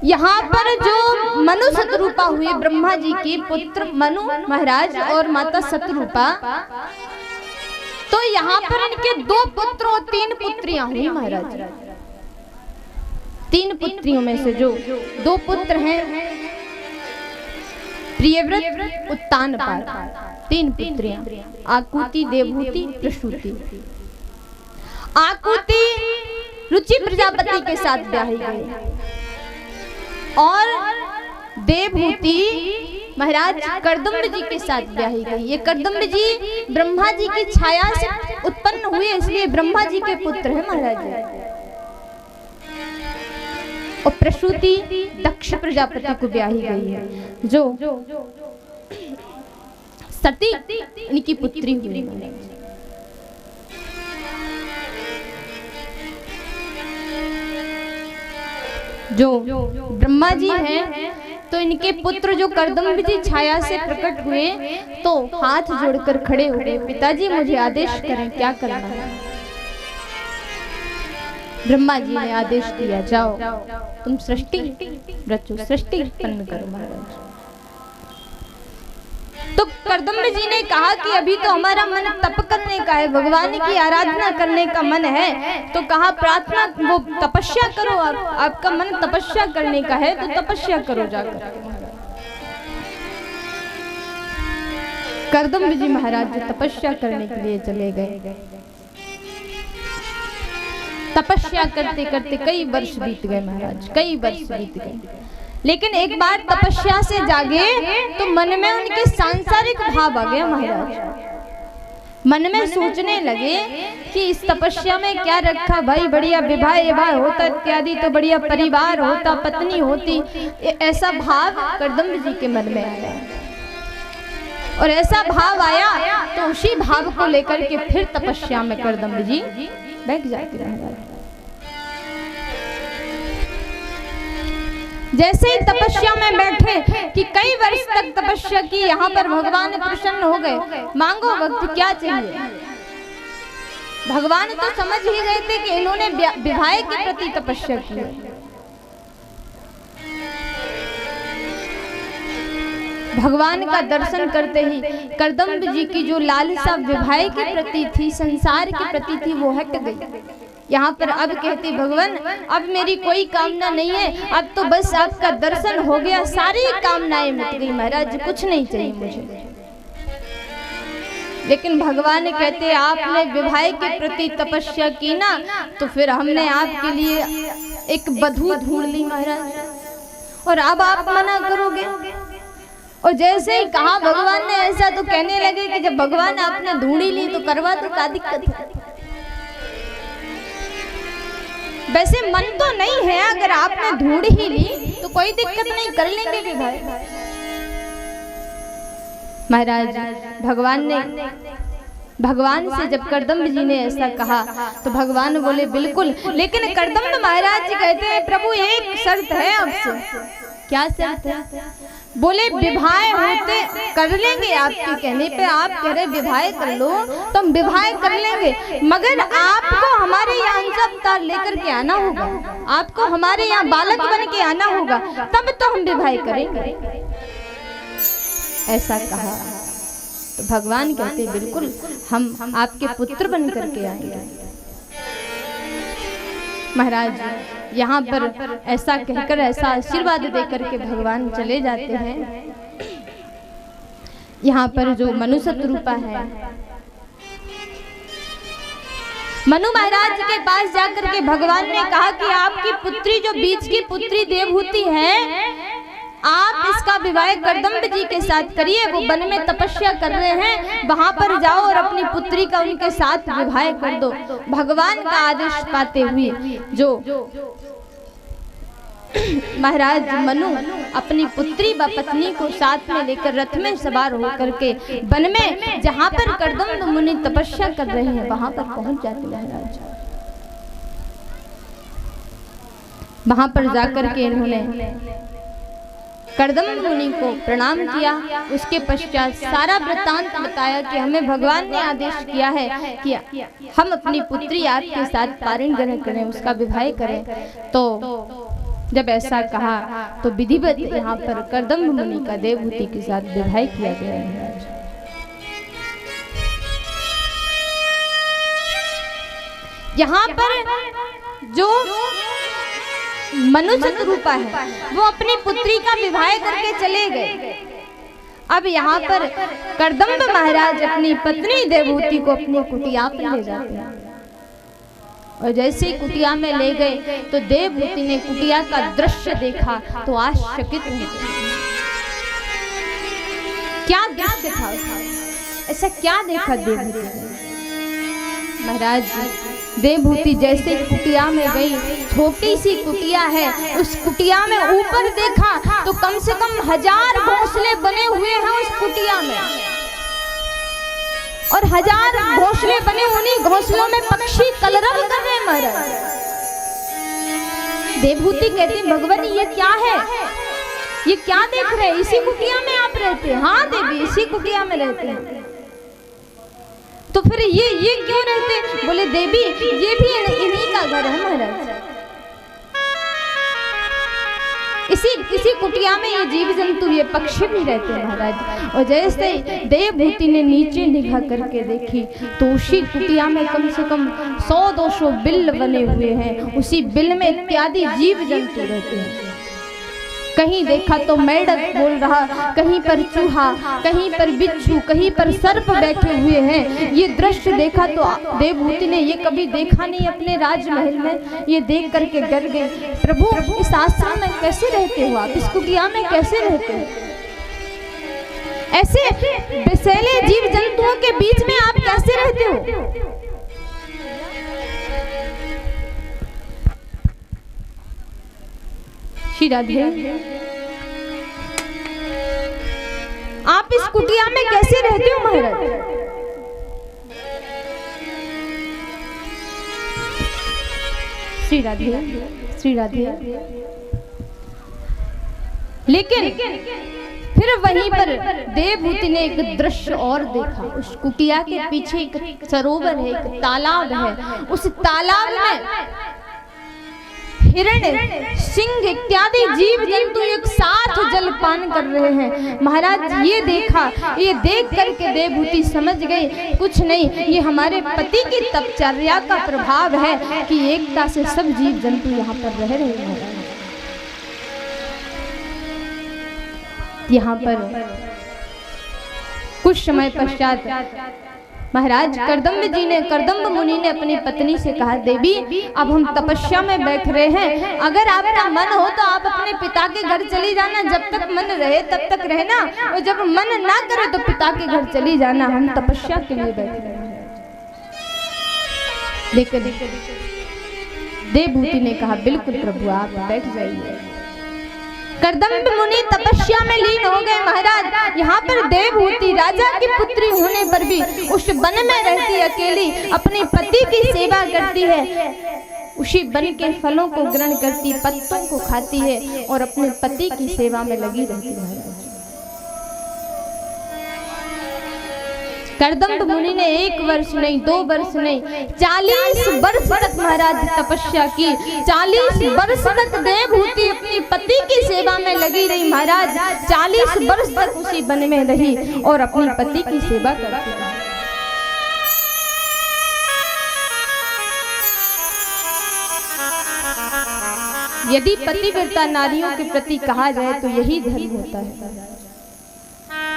यहाँ पर जो मनु शतरूपा हुए ब्रह्मा जी के पुत्र मनु महाराज और माता शतरूपा, तो यहाँ पर इनके 2 पुत्र और 3 पुत्रियां हुई महाराज। 3 पुत्रियों में से जो 2 पुत्र हैं प्रियव्रत उत्तानपाद, 3 पुत्रियां आकुति, देवहूति, प्रसूति। आकुति रुचि प्रजापति के साथ ब्याही गई और देवहूति महाराज कर्दम्ब जी के साथ ब्याही गई। ये कर्दम्ब जी ब्रह्मा जी की छाया से उत्पन्न हुए, इसलिए ब्रह्मा जी के पुत्र हैं महाराज। और प्रसूति दक्ष प्रजापति को ब्याही गई है, जो सती इनकी पुत्री हुई। जो ब्रह्मा जी हैं, तो इनके पुत्र जो कर्दम्ब जी छाया से प्रकट हुए तो हाथ जोड़कर खड़े हो गए, पिताजी मुझे आदेश करें, क्या करना है। ब्रह्मा जी ने आदेश दिया, जाओ तुम सृष्टि रचो, सृष्टि उत्पन्न करो महाराज। तो कर्दम्ब जी ने कहा कि अभी तो हमारा मन तप करने का है, भगवान की आराधना करने का मन है, तो कहा प्रार्थना वो तपस्या करो, आपका मन तपस्या करने का है तो तपस्या करो जाकर। कर्दम्ब जी महाराज तपस्या करने के लिए चले गए। तपस्या करते करते कई वर्ष बीत गए महाराज, कई वर्ष बीत गए। लेकिन एक बार तपस्या से जागे तो मन में उनके सांसारिक भाव आ गया महाराज। मन में सोचने लगे कि इस तपस्या में क्या रखा भाई, बढ़िया विवाह होता इत्यादि, तो बढ़िया परिवार होता, पत्नी होती, ऐसा भाव कर्दम्ब जी के मन में आया। और ऐसा भाव आया तो उसी भाव को लेकर के फिर तपस्या में कर्दम्ब जी बैठ जाते महाराज। जैसे ही तपस्या में बैठे कि कई वर्ष तक तपस्या की, यहाँ पर भगवान प्रसन्न हो गए। मांगो भक्त क्या चाहिए। भगवान तो समझ ही गए थे कि इन्होंने विवाह के प्रति तपस्या की। भगवान का दर्शन करते ही कर्दम्ब जी की जो लालसा विवाह के प्रति थी, संसार के प्रति थी, वो हट गई। यहाँ पर अब कहती भगवान अब मेरी कोई कामना नहीं है, अब तो बस आपका दर्शन हो गया, सारी कामनाएं मिट गई महाराज, कुछ नहीं चाहिए मुझे। लेकिन भगवान कहते आपने विवाह के प्रति तपस्या की ना, तो फिर हमने आपके लिए एक वधू ढूंढ ली महाराज, और अब आप मना करोगे। और जैसे ही कहा भगवान ने ऐसा, तो कहने लगे कि जब भगवान आपने ढूंढी ली तो करवा तो क्या दिक्कत है। वैसे मन तो नहीं है, अगर आपने ढूंढ ही ली तो कोई दिक्कत नहीं, कर लेंगे विवाह महाराज। भगवान से जब कर्दम्ब जी ने ऐसा कहा तो भगवान बोले बिल्कुल। लेकिन कर्दम्ब महाराज जी कहते हैं प्रभु एक शर्त है आपसे। क्या शर्त है? बोले विवाह होते कर लेंगे, आपके कहने पे आप कह रहे विवाह कर लो तो हम विवाह कर लेंगे, मगर आपको हमारे यहाँ अवतार लेकर के आना होगा, आपको हमारे यहाँ बालक बन के आना होगा, तब तो हम विवाह करेंगे। ऐसा कहा तो भगवान कहते बिल्कुल हम आपके पुत्र बन करके आएंगे। महाराज यहाँ पर ऐसा कहकर, ऐसा आशीर्वाद देकर के भगवान चले जाते हैं। यहाँ पर जो मनु शतरूपा है, मनु महाराज के पास जाकर के भगवान ने कहा कि आपकी पुत्री जो बीच की पुत्री देवहूति है, आप इसका विवाह कर्दम्ब जी के साथ करिए, वो वन में तपस्या कर रहे हैं, वहां पर जाओ और अपनी पुत्री का उनके साथ विवाह कर दो। भगवान का आदेश पाते हुए जो महाराज मनु अपनी पुत्री व पत्नी को साथ में लेकर रथ में सवार होकर के वन में जहां पर कर्दम्ब मुनि तपस्या कर रहे हैं वहां पर पहुंच जाते महाराज। वहां पर जाकर के इन्होंने कर्दम्ब मुनि को प्रणाम किया। उसके पश्चात सारा वृत्तांत बताया कि हमें भगवान ने आदेश किया है कि हम अपनी पुत्री आपके साथ पारण ग्रहण करें, उसका विवाह करें। तो जब ऐसा कहा तो विधिवत यहाँ पर कर्दम्ब मुनि का देवहूति के साथ विवाह किया गया महाराज। यहाँ पर जो मनुष्य रूपा है वो अपनी पुत्री का विवाह करके चले गए। अब यहाँ पर कर्दम्ब महाराज अपनी पत्नी देवहूति को अपनी कुटिया पर ले जाते हैं और जैसे ही कुटिया में ले गए तो देवहूति ने कुटिया का दृश्य देखा तो आश्चर्यचकित हो गई। क्या दृश्य था, ऐसा क्या देखा देवहूति ने? महाराज देवहूति जैसे कुटिया में गई, छोटी सी कुटिया है, उस कुटिया में ऊपर देखा तो कम से कम 1000 घोंसले बने हुए हैं उस कुटिया में, और 1000 घोंसले बने, उन्हीं घोंसलों में पक्षी कलरव कर रहे हैं महाराज। देवहूति कहती भगवान ये क्या है, ये क्या देख रहे हैं? इसी कुटिया में आप रहते हैं? हाँ देवी इसी कुटिया में रहते हैं। तो फिर ये क्यों रहते? बोले देवी ये भी इन्हीं का घर है महाराज। इसी कुटिया में ये जीव जंतु, ये पक्षी भी रहते हैं महाराज। और जैसे देवहूति ने नीचे निगाह करके देखी तो उसी कुटिया में कम से कम 100-200 बिल बने हुए हैं। उसी बिल में इत्यादि जीव जंतु रहते हैं। कहीं देखा तो मेढक बोल रहा, कहीं पर चूहा, कहीं पर बिच्छू, कहीं पर सर्प बैठे हुए हैं। ये दृश्य देखा तो देवहूति ने ये कभी देखा नहीं अपने राजमहल में। ये देख करके डर गई, प्रभु इस आश्रम में कैसे रहते हो आप, इस कुटिया में कैसे रहते हो? ऐसे विषैले जीव जंतुओं के बीच में आप कैसे रहते हो? श्री राधे आप इस कुटिया में कैसे रहते हो महाराज? श्री राधे श्री राधे। लेकिन फिर वहीं पर देवहूति ने एक दृश्य और देखा। उस कुटिया के पीछे एक सरोवर है, एक तालाब है। उस तालाब में हिरण, सिंह इत्यादि जीव जंतु एक साथ जलपान कर रहे हैं महाराज। ये देखा, ये देख करके देवहूति समझ गई कुछ नहीं, ये हमारे पति की तपचर्या का प्रभाव है कि एकता से सब जीव जंतु यहाँ पर रह रहे हैं। यहाँ पर कुछ समय पश्चात महाराज कर्दम्ब मुनि ने अपनी पत्नी से कहा, देवी अब हम तपस्या में बैठ रहे हैं, अगर आपका मन हो तो आप अपने पिता के घर चली जाना, जब तक मन रहे तब तक रहना, और जब मन ना करे तो पिता के घर चली जाना, हम तपस्या के लिए बैठ रहे हैं। लेकिन देवहूति ने कहा बिल्कुल प्रभु आप बैठ जाइए। कर्दम्ब मुनि तपस्या में लीन हो गए महाराज। यहाँ पर देवहूति राजा की पुत्री होने पर भी उस वन में रहती अकेली, अपने पति की सेवा करती है, उसी वन के फलों को ग्रहण करती, पत्तों को खाती है और अपने पति की सेवा में लगी रहती है। कर्दम्ब मुनि ने 1 वर्ष नहीं, 2 वर्ष नहीं, 40 वर्ष तक महाराज तपस्या की। 40 वर्ष तक देवहूति अपनी पति की सेवा में लगी रही महाराज। 40 वर्ष तक उसी वन में रही और अपनी पति की सेवा करती रही। यदि पतिव्रता नारियों के प्रति कहा जाए तो यही धर्म होता है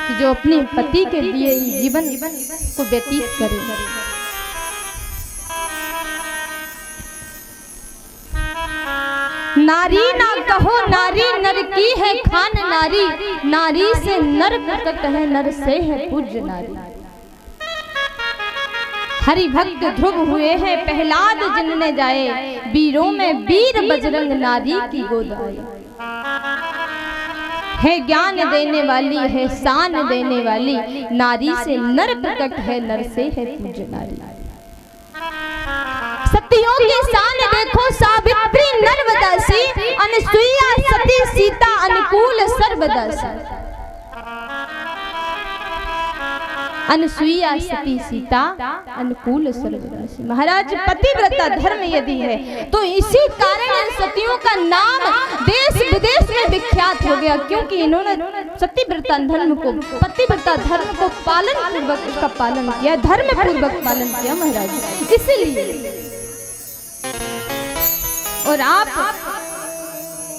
कि जो अपने पति के लिए जीवन को व्यतीत करे। नारी ना कहो नारी नर की है खान नारी, नारी से नर प्रकट है नर से है पूज्य नारी। हरि भक्त ध्रुव हुए हैं प्रहलाद जिनने जाए, वीरों में वीर बजरंग नारी की गोद आए। है ज्ञान देने वाली है शान देने वाली, नारी से नर प्रकट है नर से है पूज्य नारी। सतियों की शान देखो सावित्री नर्मदासी, अनसुईया सती सीता अनुकूल सर्वदासी। अनसुईया सती सीता अनुकूल सर्वनाशी। महाराज पतिव्रता धर्म यदि है तो इसी कारण सतियों का नाम देश विदेश में विख्यात हो गया, क्योंकि इन्होंने सतीव्रता धर्म को, पतिव्रता धर्म को पालन पूर्वक उसका पालन किया, धर्म पूर्वक पालन किया महाराज। इसलिए और आप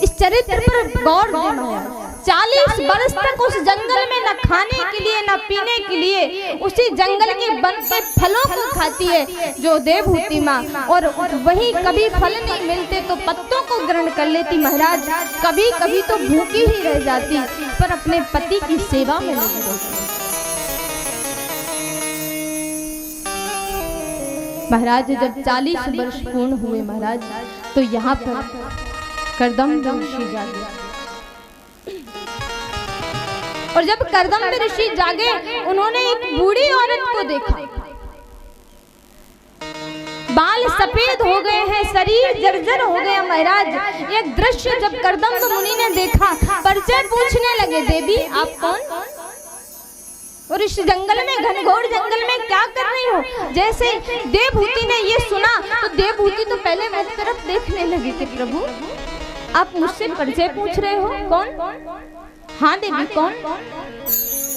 इस चरित्र पर गौर दें महाराज। 40 वर्ष तक उस जंगल में न खाने के लिए न पीने के लिए उसी जंगल के वन के फलों को खाती है जो देवहूति माँ, और वही कभी फल नहीं मिलते तो पत्तों को ग्रहण कर लेती महाराज। कभी कभी तो भूखी ही रह जाती, पर अपने पति की सेवा में लगी रहती महाराज। जब 40 वर्ष पूर्ण हुए महाराज तो यहाँ पर करदम्ब ऋषि जागे, और जब करदम्ब ऋषि जागे उन्होंने एक बूढ़ी औरत को देखा। बाल सफेद हो गए हैं, शरीर जर्जर हो गया महाराज। एक दृश्य जब करदम्ब मुनि ने देखा, परिचय पूछने लगे, देवी आप कौन, और इस जंगल में, घनघोर जंगल में क्या कर रही हो। जैसे देवहूति ने ये सुना तो देवहूति तो पहले मुख तरफ देखने लगी कि प्रभु आप मुझसे परिचय पूछ रहे हो, कौन। हाँ देवी कौन।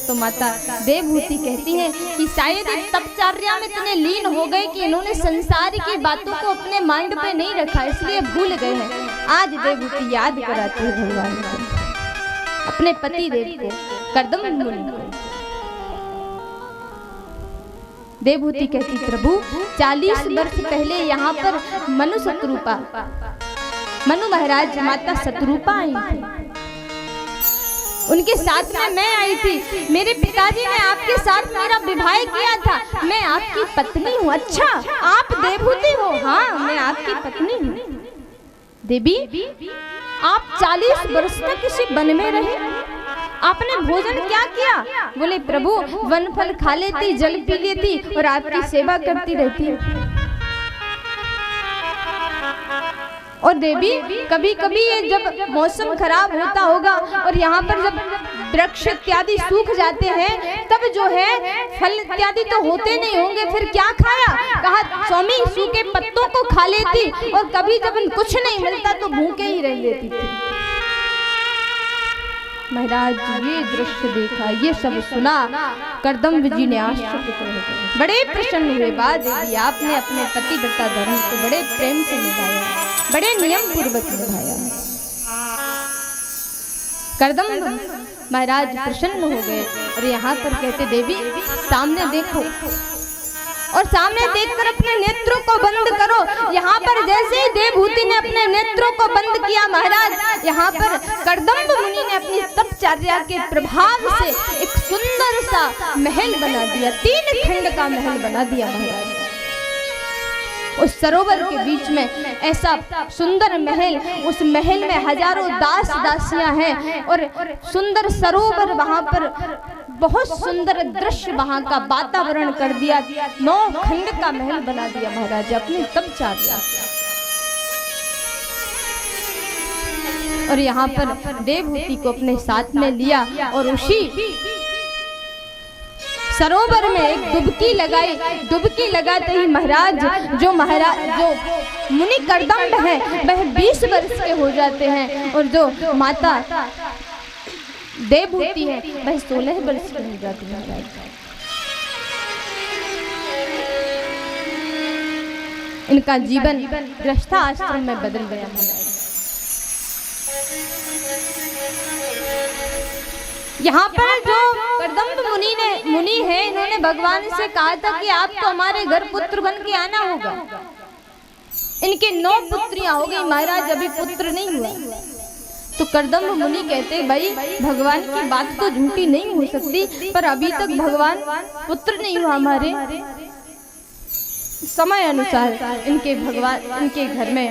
तो माता देवहूति कहती है कि शायद इस तपचर्या में इतने लीन हो गए कि इन्होंने संसार की बातों को अपने माइंड पे नहीं रखा, इसलिए भूल गए हैं। आज देवहूति याद कराती है भगवान को, अपने पति देव को, करदम्ब मुनि को। देवहूति कहती प्रभु 40 वर्ष पहले यहाँ पर मनु शत्रुपा, मनु महाराज माता शत्रुपा आई थी, उनके साथ में मैं आई थी। मेरे पिताजी ने आपके साथ मेरा विवाह किया था, मैं आपकी पत्नी हूँ। अच्छा आप देवहूति हो। हाँ मैं आपकी पत्नी हूँ। देवी आप 40 वर्ष तक किसी वन में रहे, आपने भोजन क्या किया। बोले प्रभु वन फल खा लेती, जल पी लेती और आपकी सेवा करती रहती। और देवी कभी कभी ये जब मौसम खराब होता होगा और यहाँ पर जब वृक्ष इत्यादि सूख जाते हैं, तब जो है फल इत्यादि तो होते नहीं होंगे, फिर क्या खाया। कहा स्वामी सूखे पत्तों को खा लेती, और कभी जब कुछ नहीं मिलता तो भूखे ही रह लेती थी। महाराज ये दृश्य देखा, ये सब सुना, करदम्ब जी ने आश्चर्य, बड़े प्रसन्न हुए। बाद देवी आपने अपने पतिव्रता धर्म को बड़े प्रेम से निभाया, बड़े नियम पूर्वक निभाया। करदम्ब महाराज प्रसन्न हो गए और यहाँ पर कहते देवी सामने देखो, और सामने देखकर अपने नेत्रों को बंद करो। यहाँ पर जैसे ही देवहूति ने अपने नेत्रों को बंद किया महाराज, यहाँ पर करदम्ब मुनि ने अपनी तपचर्या के प्रभाव से एक सुंदर सा महल बना दिया, 3 खंड का महल बना दिया महाराज। उस सरोवर के बीच में ऐसा सुंदर महल, उस महल में हजारों दास दासियां हैं, और सुंदर सरोवर, वहां पर बहुत सुंदर दृश्य, वहां का वातावरण कर दिया। 9 खंड का महल बना दिया महाराज अपने तपचर्या। और यहाँ पर देवहूति को अपने साथ में लिया और उसी सरोवर में एक डुबकी लगाई। डुबकी लगाते ही महाराज जो मुनि करदम्ब है वह 20 वर्ष के हो जाते हैं, और जो माता देवहूति है वह 16 वर्ष की हो जाती है महाराज। इनका जीवन गृहस्थाश्रम में बदल गया महाराज। यहाँ पर जो करदम्ब मुनि है, इन्होंने भगवान से कहा था कि आप तो हमारे घर पुत्र बन के आना होगा। इनके 9 पुत्रियां हो गई महाराज, अभी पुत्र नहीं हुआ। तो करदम्ब मुनि कहते भाई भगवान की बात तो झूठी नहीं हो सकती, पर अभी तक भगवान पुत्र नहीं हुआ हमारे। समय अनुसार इनके घर में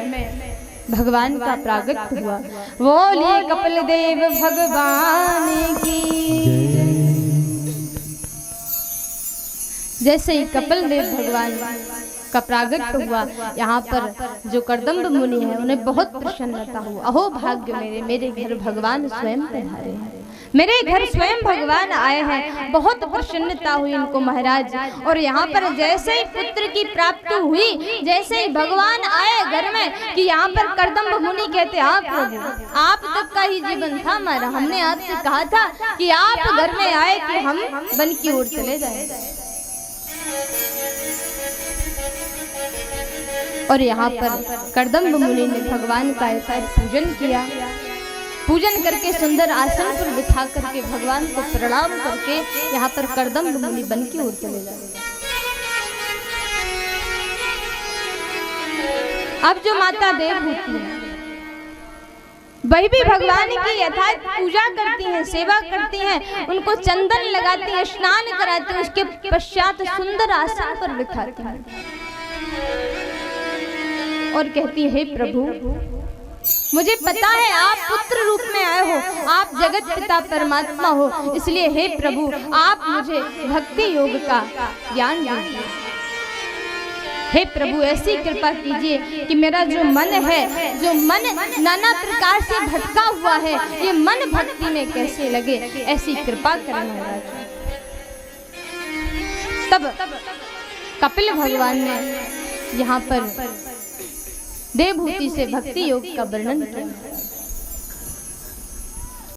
भगवान का प्रागट हुआ। बोलिए कपिल देव भगवान की। जैसे ही कपिल देव भगवान का प्रागट हुआ, यहाँ पर जो करदम्ब मुनि है उन्हें बहुत प्रसन्नता हुआ। अहो भाग्य मेरे घर भगवान स्वयं पधारे हैं। मेरे घर स्वयं भगवान आए हैं, बहुत प्रसन्नता हुई इनको महाराज। और यहाँ पर जैसे ही पुत्र की प्राप्ति हुई, जैसे ही भगवान आए घर में कि यहाँ पर कर्दम मुनि कहते, हाँ प्रभु आप तक का ही जीवन था हमारा, हमने आपसे कहा था कि आप घर में आए कि हम वन की ओर चले जाएं। और यहाँ पर कर्दम मुनि ने भगवान का ऐसा पूजन किया, पूजन करके सुंदर आसन पर बिठा करके भगवान को प्रणाम करके यहाँ पर कर्दम मुनि बन की ओर चले जाते। अब जो माता देवहूति है वही भी भगवान की यथार्थ पूजा करती हैं, सेवा करती हैं, उनको चंदन लगाती हैं, स्नान कराती हैं, उसके पश्चात सुंदर आसन पर बिठाती हैं और कहती है, हे प्रभु मुझे पता है आप पुत्र रूप में आए हो, आप जगत पिता परमात्मा हो, इसलिए हे प्रभु आप मुझे भक्ति योग का ज्ञान दीजिए। हे प्रभु ऐसी कृपा कीजिए कि मेरा जो मन है, जो मन नाना प्रकार से भटका हुआ है, ये मन भक्ति में कैसे लगे, ऐसी कृपा करें महाराज। तब कपिल भगवान ने यहाँ पर देवहूति से भक्ति योग का वर्णन किया।